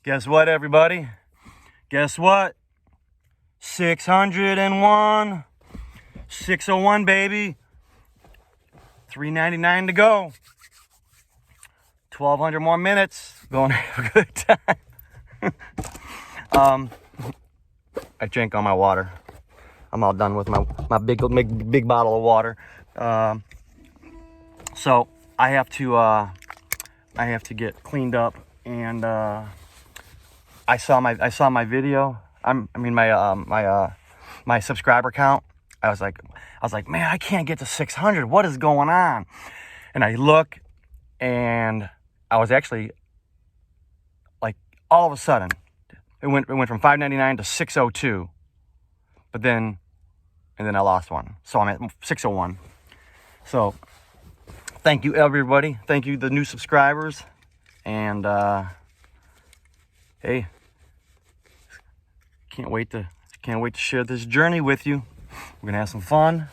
Guess what, everybody? Guess what? 601. 601, baby. $3.99 to go. 1,200 more minutes. Going to have a good time. I drank all my water. I'm all done with my big bottle of water. So I have to get cleaned up, and I saw my video. My subscriber count. I was like, man, I can't get to 600. What is going on? And I look, and I was actually like, all of a sudden, it went from 599 to 602. But then I lost one, so I'm at 601. So thank you, everybody. Thank you, the new subscribers, and hey, can't wait to share this journey with you. We're gonna have some fun.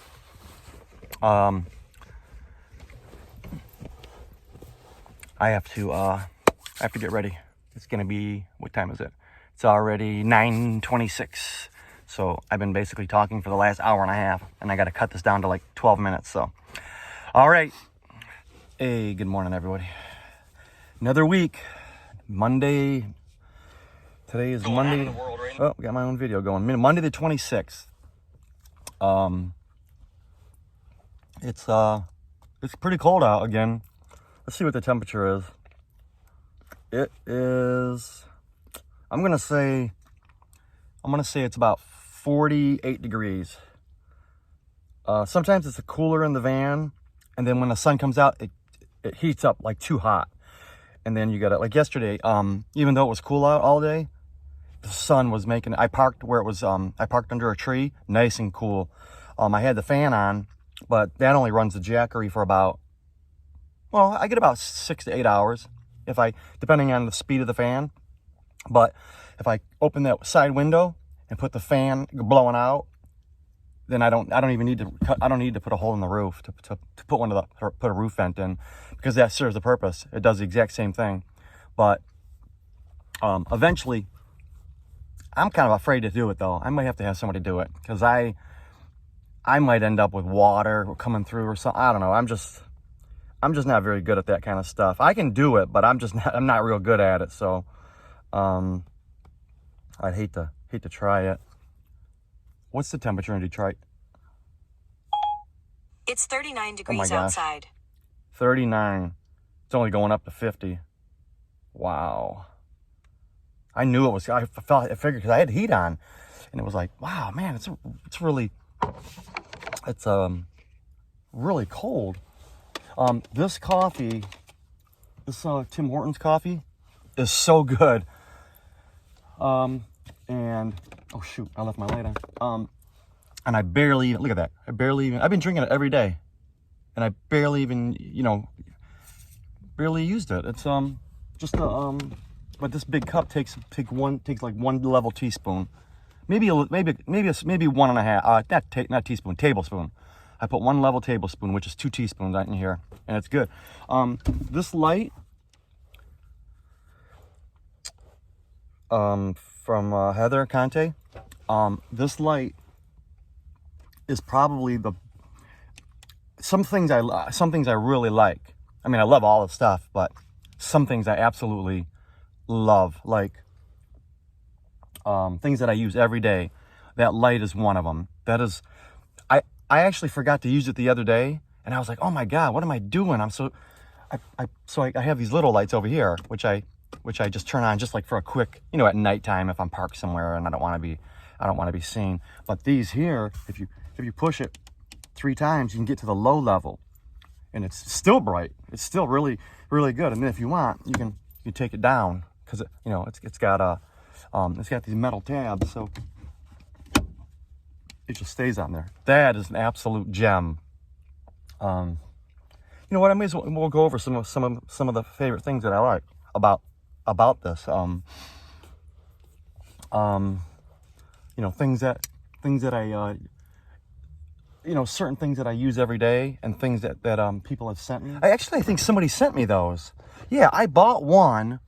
I have to get ready. It's gonna be, what time is it? It's already 9:26. So I've been basically talking for the last hour and a half, and I got to cut this down to like 12 minutes. So, all right. Hey, good morning, everybody. Another week. Monday. Today is Monday. Oh, got my own video going. Monday the 26th. It's pretty cold out again. Let's see what the temperature is. It is, I'm gonna say it's about 48 degrees. Sometimes it's cooler in the van, and then when the sun comes out, it heats up like too hot. And then you got it, like yesterday, even though it was cool out all day, the sun was making, I parked where it was, I parked under a tree, nice and cool. I had the fan on, but that only runs the Jackery for about, well, I get about 6 to 8 hours, depending on the speed of the fan. But if I open that side window and put the fan blowing out, then I don't even need to put a hole in the roof to put a roof vent in, because that serves the purpose. It does the exact same thing. But eventually, I'm kind of afraid to do it though. I might have to have somebody do it, because I might end up with water coming through or something. I don't know. I'm just not very good at that kind of stuff. I can do it, but I'm not real good at it. So I'd hate to try it. What's the temperature in Detroit? It's 39 degrees outside. 39. It's only going up to 50. Wow. I knew it was. I figured, because I had heat on, and it was like, wow, man, it's really cold. This coffee, this Tim Hortons coffee, is so good. And oh shoot, I left my light on. And I barely, look at that. I've been drinking it every day, and I barely even, barely used it. It's just but this big cup takes like 1 level teaspoon, maybe 1.5. Not teaspoon, tablespoon. I put 1 level tablespoon, which is 2 teaspoons in here, and it's good. This light, from Heather Conte, this light is probably some things I really like. I mean, I love all the stuff, but some things I absolutely love, like things that I use every day. That light is one of them. That is, I actually forgot to use it the other day, and I was like, oh my God, what am I doing? I have these little lights over here, which I just turn on just like for a quick, at nighttime if I'm parked somewhere and I don't want to be seen. But these here, if you push it 3 times, you can get to the low level, and it's still bright. It's still really, really good. And then if you want, you can take it down, because it's got these metal tabs, so it just stays on there. That is an absolute gem. You know what? We'll go over some of the favorite things that I like about this. Things that I certain things that I use every day, and things that people have sent me. I think somebody sent me those. Yeah, I bought one,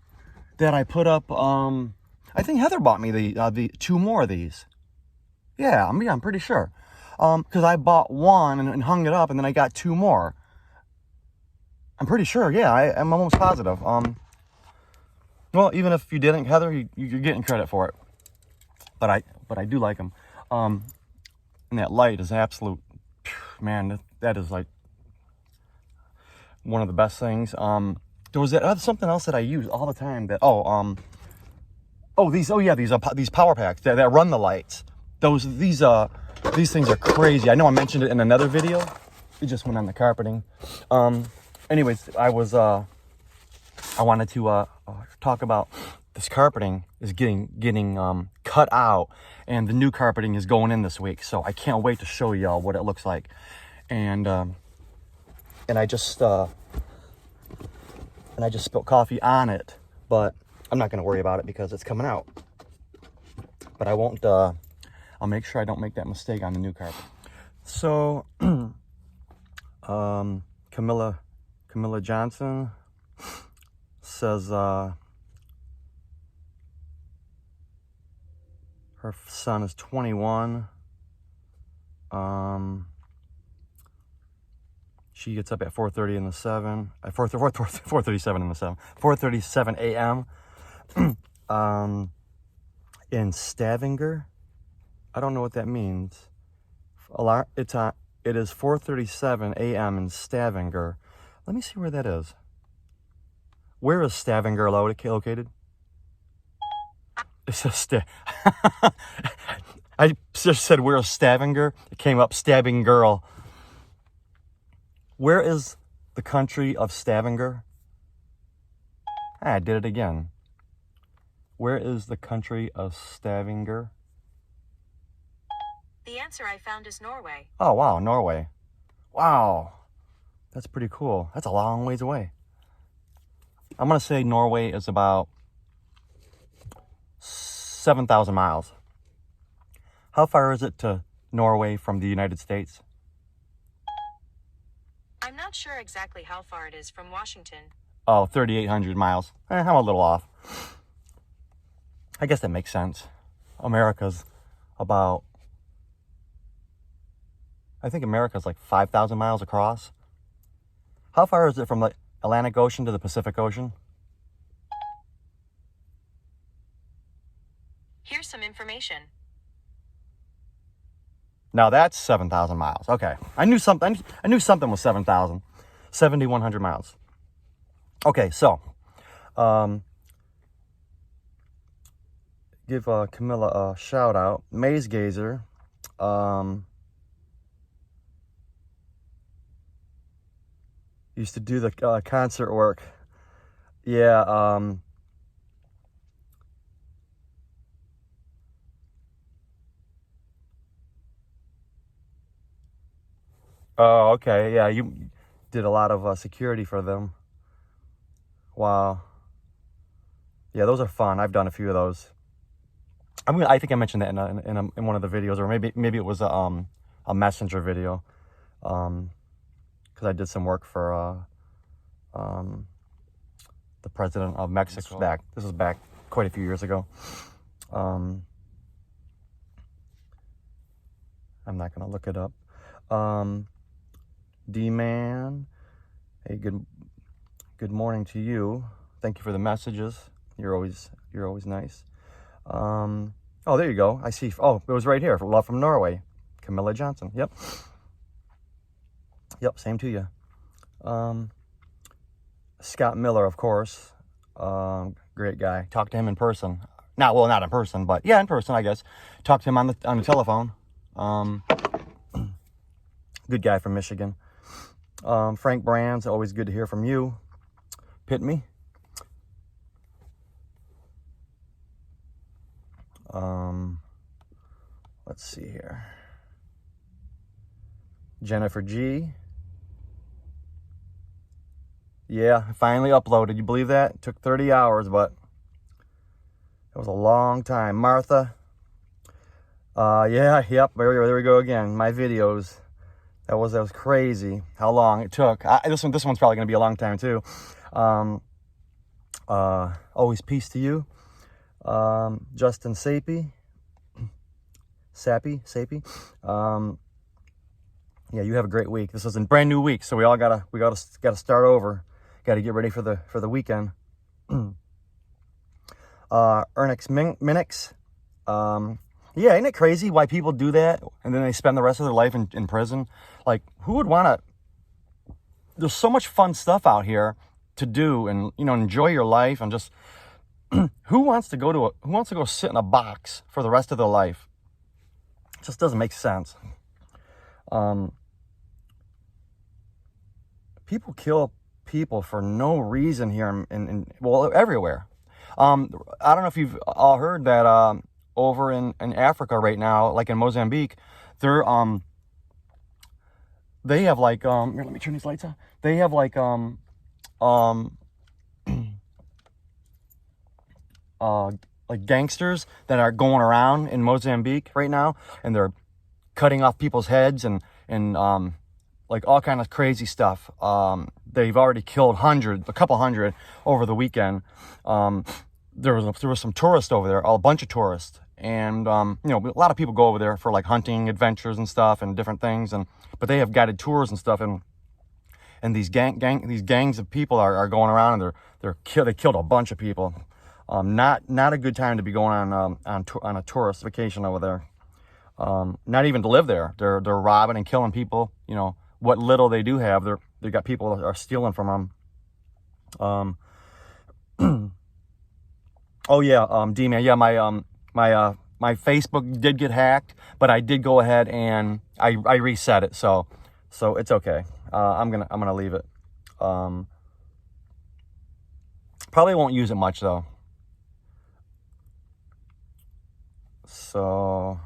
that I put up. I think Heather bought me the 2 more of these. Yeah, I'm pretty sure. Because I bought one and hung it up, and then I got 2 more. I'm pretty sure. Yeah, I'm almost positive. Well, even if you didn't, Heather, you're getting credit for it. But I do like them. And that light is absolute, man. That is like one of the best things. There was something else that I use all the time. These power packs that run the lights. These things are crazy. I know I mentioned it in another video. It just went on the carpeting. Anyways, I wanted to talk about this carpeting is getting cut out, and the new carpeting is going in this week. So I can't wait to show y'all what it looks like. And I just spilled coffee on it, but I'm not gonna worry about it because it's coming out. But I won't. I'll make sure I don't make that mistake on the new carpet. So, Camilla Johnson says her son is 21. She gets up at 4:30 in the 7. 4:37 in the 7. 4:37 a.m. In Stavanger. I don't know what that means. It is 4:37 a.m. in Stavanger. Let me see where that is. Where is Stavanger located? It says I just said where is Stavanger. It came up stabbing girl. Where is the country of Stavanger? I did it again. Where is the country of Stavanger? The answer I found is Norway. Oh, wow, Norway. Wow. That's pretty cool. That's a long ways away. I'm going to say Norway is about 7,000 miles. How far is it to Norway from the United States? I'm not sure exactly how far it is from Washington. Oh, 3,800 miles. I'm a little off. I guess that makes sense. America's about... I think America's like 5,000 miles across. How far is it from the Atlantic Ocean to the Pacific Ocean? Here's some information. Now that's 7,000 miles. Okay. I knew something was 7,000. 7,100 miles. Okay, so give Camilla a shout out. Maze Gazer. Used to do the concert work. Yeah. Oh, okay. Yeah, you did a lot of security for them. Wow. Yeah, those are fun. I've done a few of those. I think I mentioned that in one of the videos, or maybe it was a messenger video. Because I did some work for the president of Mexico. This was back quite a few years ago. I'm not gonna look it up. D-Man, hey, good morning to you. Thank you for the messages. You're always nice. Oh, there you go. I see. Oh, it was right here. Love from Norway. Camilla Johnson. Yep. Yep, same to you. Scott Miller, of course. Great guy. Talked to him in person. Not in person, but yeah, in person, I guess. Talked to him on the telephone. Good guy from Michigan. Frank Brands, always good to hear from you. PITME. Let's see here. Jennifer G. Yeah, I finally uploaded. You believe that? It took 30 hours, but it was a long time. Martha. Yeah, yep. There we go again. My videos. That was crazy. How long it took. This one's probably gonna be a long time too. Always peace to you. Justin Sappy. Yeah, you have a great week. This is a brand new week, so we gotta start over. Got to get ready for the weekend. Ernix Minix. Yeah, ain't it crazy why people do that and then they spend the rest of their life in prison? Like, who would want to? There's so much fun stuff out here to do, and enjoy your life, and just who wants to go sit in a box for the rest of their life? It just doesn't make sense. People kill people for no reason here well, everywhere. I don't know if you've all heard that over in Africa right now, like in Mozambique, they have like here, let me turn these lights on. They have like like gangsters that are going around in Mozambique right now, and they're cutting off people's heads and like all kind of crazy stuff. They've already killed a couple hundred over the weekend. There was some tourists over there, a bunch of tourists, and a lot of people go over there for like hunting adventures and stuff and different things, but they have guided tours and stuff, and these gangs of people are going around, and they killed a bunch of people. Not a good time to be going on a tourist vacation over there. Not even to live there. They're robbing and killing people. What little they do have, they got people that are stealing from them. Oh yeah, D-Man. Yeah, my Facebook did get hacked, but I did go ahead and I reset it, so it's okay. I'm gonna leave it. Probably won't use it much though. So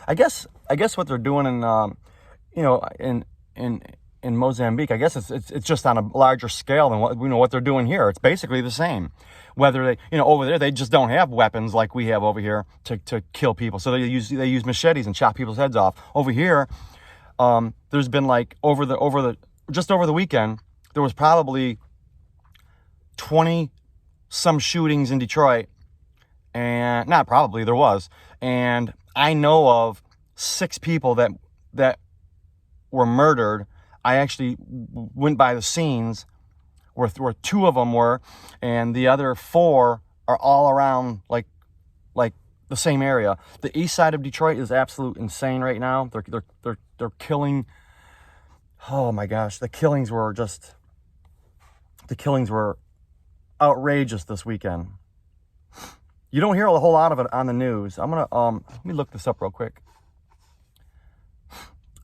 I guess what they're doing in Mozambique, I guess it's just on a larger scale than what they're doing here. It's basically the same. Whether they over there they just don't have weapons like we have over here to kill people, so they use machetes and chop people's heads off. Over here, there's been like over the weekend there was probably 20 some shootings in Detroit, and not probably there was, and I know of 6 people that were murdered. I actually went by the scenes where 2 of them were, and the other 4 are all around like the same area. The east side of Detroit is absolute insane right now. They're killing. Oh my gosh, the killings were outrageous this weekend. You don't hear a whole lot of it on the news. I'm gonna let me look this up real quick.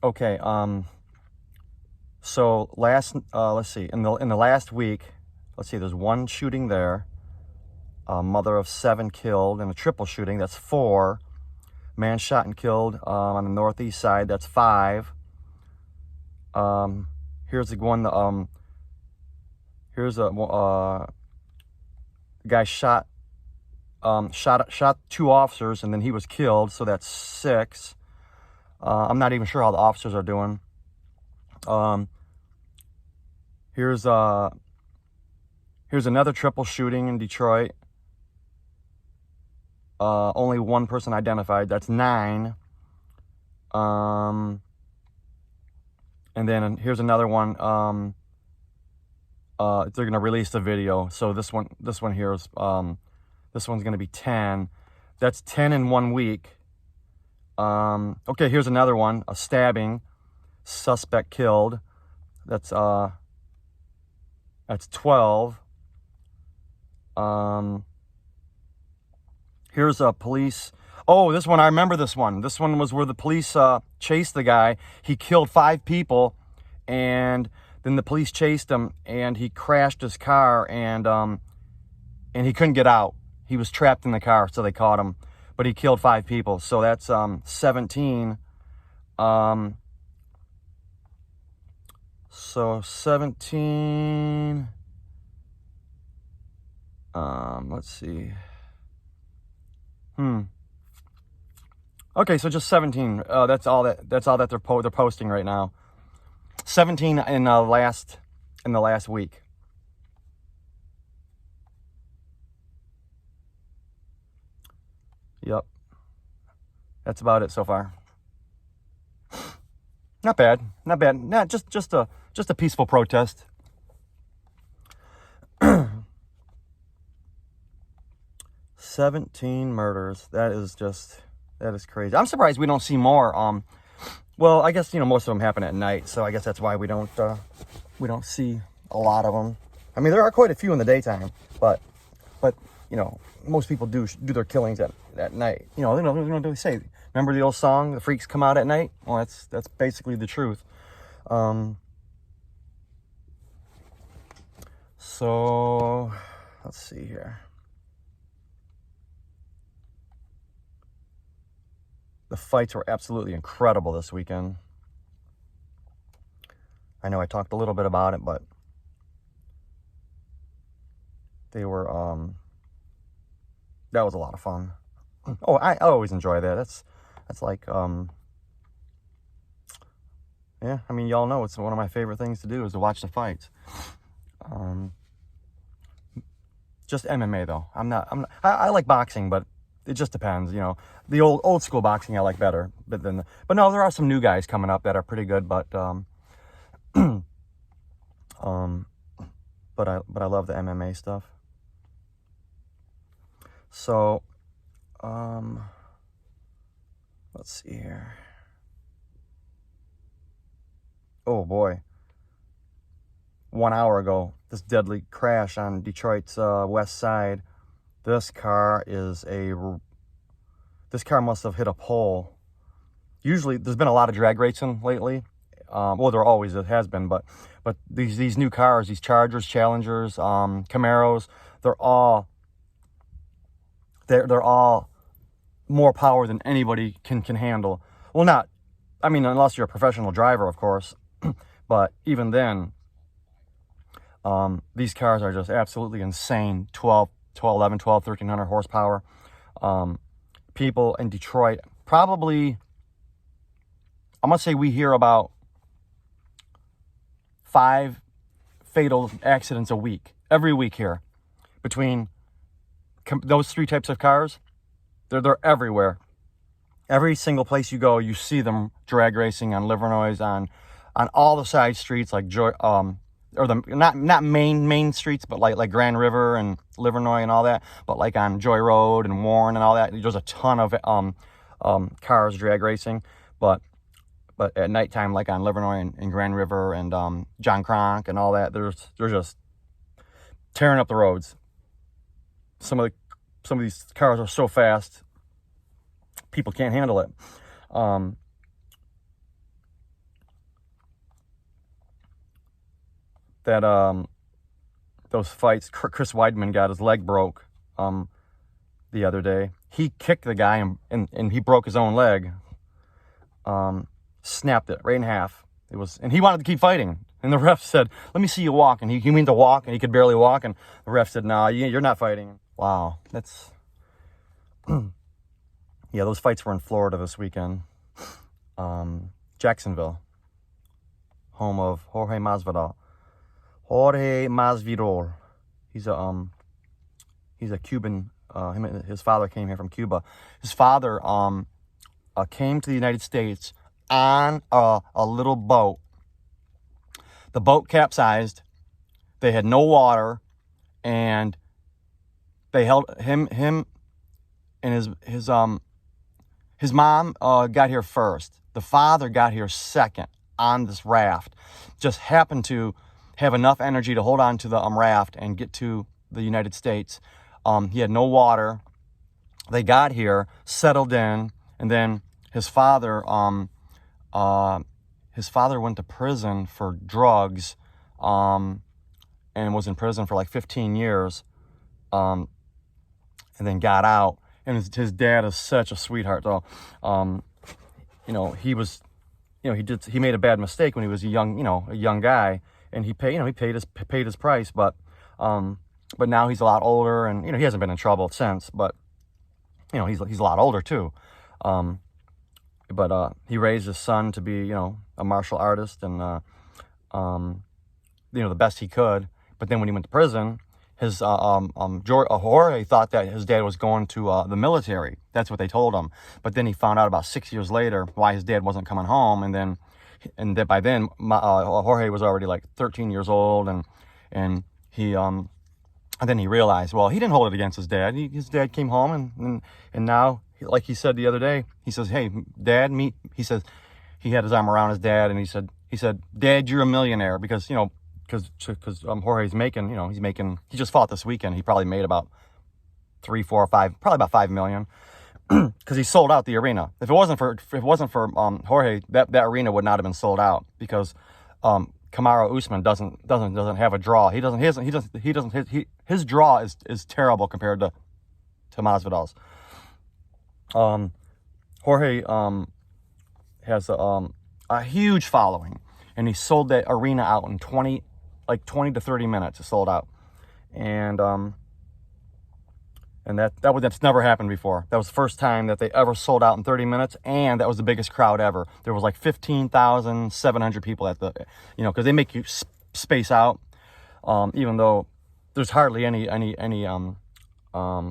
Okay, so let's see, in the last week, let's see, there's 1 shooting there, a mother of 7 killed, and a triple shooting, that's 4. Man shot and killed on the northeast side, that's 5. Here's the one, here's a guy shot 2 officers, and then he was killed, so that's 6. I'm not even sure how the officers are doing. Here's another triple shooting in Detroit. Only 1 person identified. That's 9. And then here's another one. They're gonna release the video. So this one here is this one's gonna be 10. That's 10 in 1 week. Okay, here's another one. A stabbing. Suspect killed. That's 12. Here's a police. Oh, this one, I remember this one. This one was where the police chased the guy. He killed 5 people, and then the police chased him, and he crashed his car, and he couldn't get out. He was trapped in the car, so they caught him. But he killed 5 people, so that's 17. So 17. Let's see. Okay, so just 17. That's all that they're posting right now. 17 in the last week. Yep. That's about it so far. Not bad. Not bad. Not just a peaceful protest. 17 murders. That is crazy. I'm surprised we don't see more. Well, I guess, most of them happen at night, so I guess that's why we don't see a lot of them. I mean, there are quite a few in the daytime, but most people do their killings at night. They say, remember the old song, "The freaks come out at night"? Well, that's basically the truth. So let's see here. The fights were absolutely incredible this weekend. I know I talked a little bit about it, but they were, that was a lot of fun. Oh, I always enjoy that. That's like, yeah, I mean, y'all know it's one of my favorite things to do is to watch the fights. Just MMA though. I like boxing, but it just depends, The old school boxing I like better, but no, there are some new guys coming up that are pretty good, but but I love the MMA stuff. So, let's see here. Oh boy. 1 hour ago, this deadly crash on Detroit's west side. This car must have hit a pole. Usually, there's been a lot of drag racing lately. Well, there always has been, but these new cars, these Chargers, Challengers, Camaros, they're all more power than anybody can handle. Well, unless you're a professional driver, of course. But even then, these cars are just absolutely insane. 1,300 horsepower. People in Detroit, probably, I'm going to say we hear about 5 fatal accidents a week, every week here. Between those 3 types of cars, they're everywhere. Every single place you go, you see them drag racing on Livernois, on all the side streets, like or the not main streets, but like Grand River and Livernois and all that, but like on Joy Road and Warren and all that. There's a ton of cars drag racing, but at nighttime, like on Livernois and Grand River and John Cronk and all that, they're just tearing up the roads. Some of these cars are so fast, people can't handle it. Those fights, Chris Weidman got his leg broke the other day. He kicked the guy and he broke his own leg. Snapped it right in half. And he wanted to keep fighting. And the ref said, "Let me see you walk." And he meant to walk, and he could barely walk. And the ref said, "No, you're not fighting." Wow, that's yeah. Those fights were in Florida this weekend. Jacksonville, home of Jorge Masvidal. Jorge Masvidal. He's a Cuban. His father came here from Cuba. His father came to the United States on a little boat. The boat capsized. They had no water, and they held him and his mom got here first. The father got here second on this raft. Just happened to have enough energy to hold on to the raft and get to the United States. He had no water. They got here, settled in, and then his father went to prison for drugs, and was in prison for like 15 years, and then got out. And his dad is such a sweetheart, though. He made a bad mistake when he was a young guy, and he paid his price, but now he's a lot older, and he hasn't been in trouble since, but he's a lot older too. But he raised his son to be, a martial artist and, the best he could. But then when he went to prison, Jorge thought that his dad was going to the military. That's what they told him. But then he found out about 6 years later why his dad wasn't coming home, and that by then Jorge was already like 13 years old, and then he realized, well, he didn't hold it against his dad. His dad came home, and now, like he said the other day, he says, "Hey, Dad, meet." He says he had his arm around his dad, and he said, "Dad, you're a millionaire," because Jorge's making, he just fought this weekend. He probably made about 3, 4, 5, probably about 5 million, because he sold out the arena. If it wasn't for Jorge, that arena would not have been sold out, because Kamaru Usman doesn't have a draw. His draw is terrible compared to Masvidal's. Jorge has a huge following, and he sold that arena out in 20 to 30 minutes. It sold out, and that's never happened before. That was the first time that they ever sold out in 30 minutes, and that was the biggest crowd ever. There was like 15,700 people at the, because they make you space out, even though there's hardly any.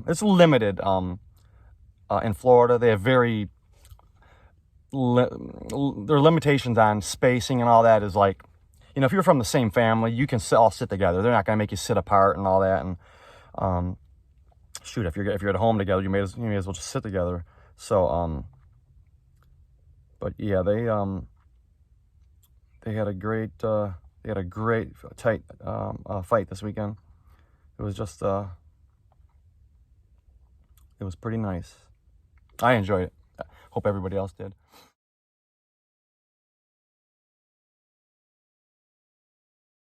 It's limited. In Florida, they have there are limitations on spacing and all that. Is like, if you're from the same family, you can all sit together. They're not going to make you sit apart and all that. And shoot, if you're at home together, you may as well just sit together. So, but yeah, they had a great tight fight this weekend. It was just it was pretty nice. I enjoyed it. Hope everybody else did.